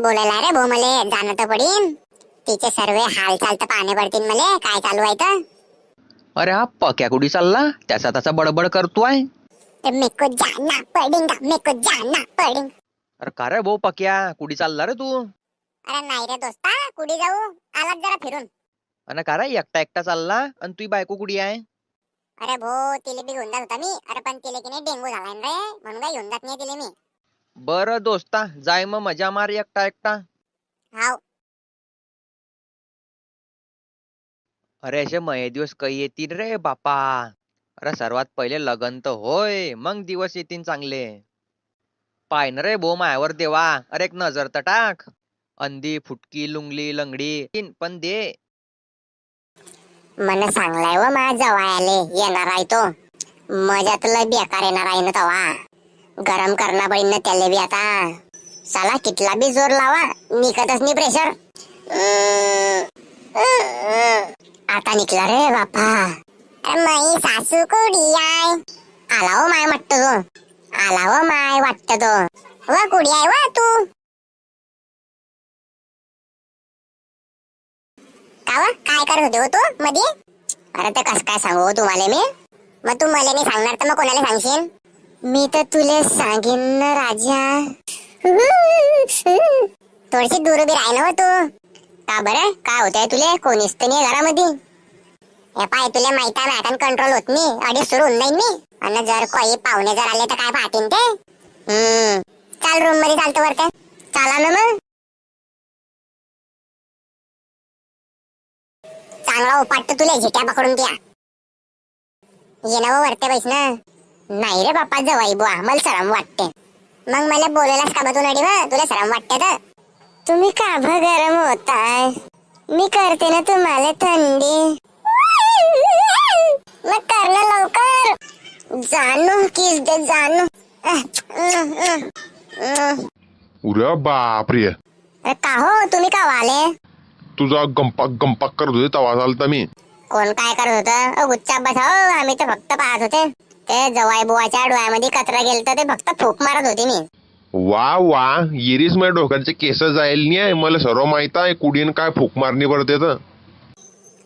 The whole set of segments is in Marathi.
बोलायला रे भाऊ, मले जाणं तर पडीन. तिचे सर्व हालचाल तर पाहणे पडतील मले, काय चालू आहे तर. अरे हा पक्या कुठे चालला? त्याचा त्याचा बडबड करतोय. मेको जाना पडेगा, मेको जाना पडेगा. अरे का रे भाऊ पक्या, कुठे चालला रे तू? अरे नाही रे दोस्ता, कुठे जाऊ, आलात जरा फिरून. अरे का रे एकटा एकटा चालला? आणि तुझी बायको कुठे आहे? अरे भो, तिले बी घेऊन जात होता मी. अरे पण तिले की नाही डेंगू झालाय रे, म्हणून काय घेऊन जात नाही तिले मी. बरं दोस्ता, जाय मग मजा मार एकटा एकटा. हाव. अरे असे मये दिवस काही येतील रे बापा. अरे सर्वात पहिले लगन तर होय, मग दिवस येतील चांगले. पाय न रे भो मायावर देवा, अरे एक नजर तर टाक. अंधी फुटकी लुंगली लंगडी पण दे. मन सांगलाय व माझ्या जवायाले येणार आहे तो. मजात लय बेकार येणार आहे ना तवा. गरम करणं पडेल ना त्याले बी आता. साला कितला बी जोर लावा, निघतच नाही प्रेशर. आता निकला रे बापा. माई सासू कुडी आहे. आला हो माय वाटत तो. आला हो माय वाटत तो. व कुडी आहे व तू. का व? काय करत होते हो तू मध्ये? अरे ते कस काय सांगू तुम्हाला मी? मग तू मला नाही सांगणार तर मग कोणाला सांगशील? मी तर तुले सांगेन ना राजा. थोडीशी दूर उभी राह ना हो तू. का बरं, काय होतंय तुले? कोणीच तर नाही घरामध्ये. हे पाय, तुला माहित आहे मॅटन कंट्रोल होत नाही, अडीच सुरू होऊन जाईन मी. आणि जर काही पाहुणे जर आले तर काय पाहतीन ते. चाल रूम मध्ये चालतो वरते. चाला ना मग. चांगला उपाट तुला झिट्या पकडून द्या. ये ना वरते बैस ना. नाही रे बाप्पा जवाई बुवा, मला शरम वाटते. मग मला बोलायलाच का बतून अडी व, तुला शरम वाटते तर. तुम्ही का गरम होताय? मी करते ना तुम्हाला थंडी. मग कर ना लवकर. जानू किस दे जानू. उरे बापरे, का हो, तुम्ही का वाले? तुझा गंपाक गंपाक करत होते तवा चालता मी. कोण काय करत होतं? गुच्चा बसाव, आम्ही तर फक्त पाहत होते. ते जवाई बुवाच्या डोळ्यामध्ये कचरा गेलता, ते फक्त फूक मारत होती मी. वा वा, येरीस माझ्या डोक्याचे केस जाईल नाही, मला सर्व माहित आहे कुडीन काय फूक मारणी पडते तर.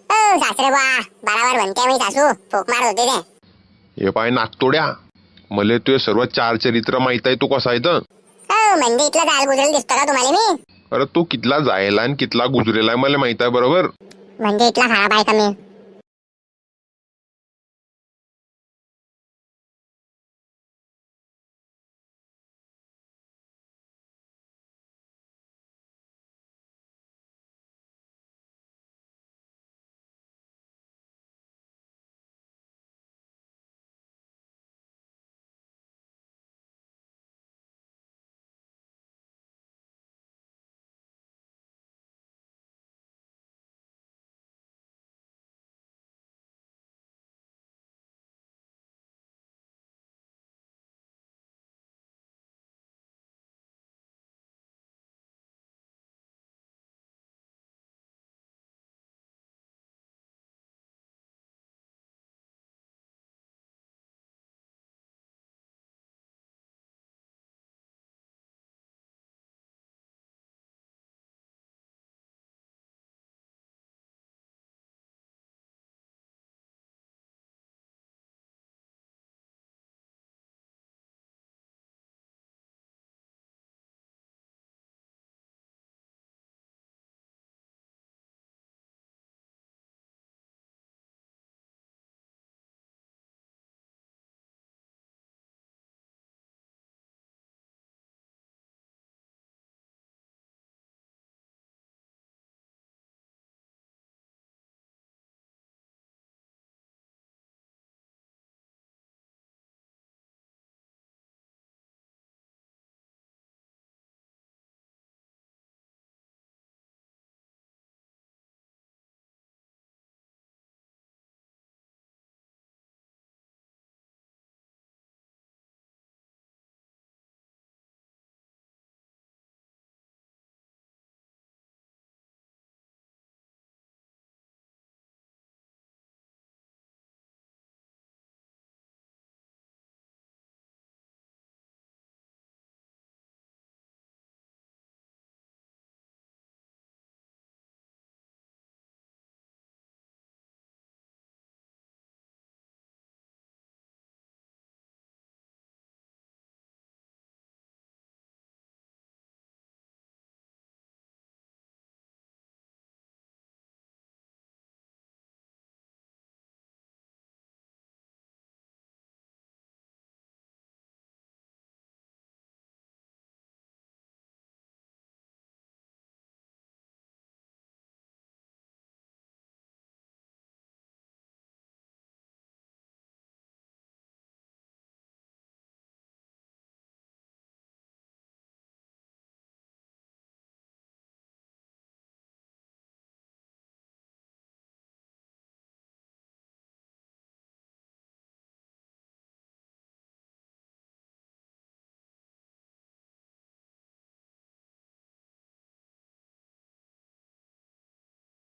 सासरे बा, बराबर म्हणते मी सासू, फूक मारत होते ते. हे पाय नाकतोड्या, मला तुझे सर्व चार चरित्र माहित आहे, तू कसा आहे तर. म्हणजे इथलं जाल गुजरेल दिसतं का तुम्हाला मी? अरे तू कितला जायला आणि कितला गुजरेला मला माहित आहे बरोबर. म्हणजे इथला खराब आहे का मी?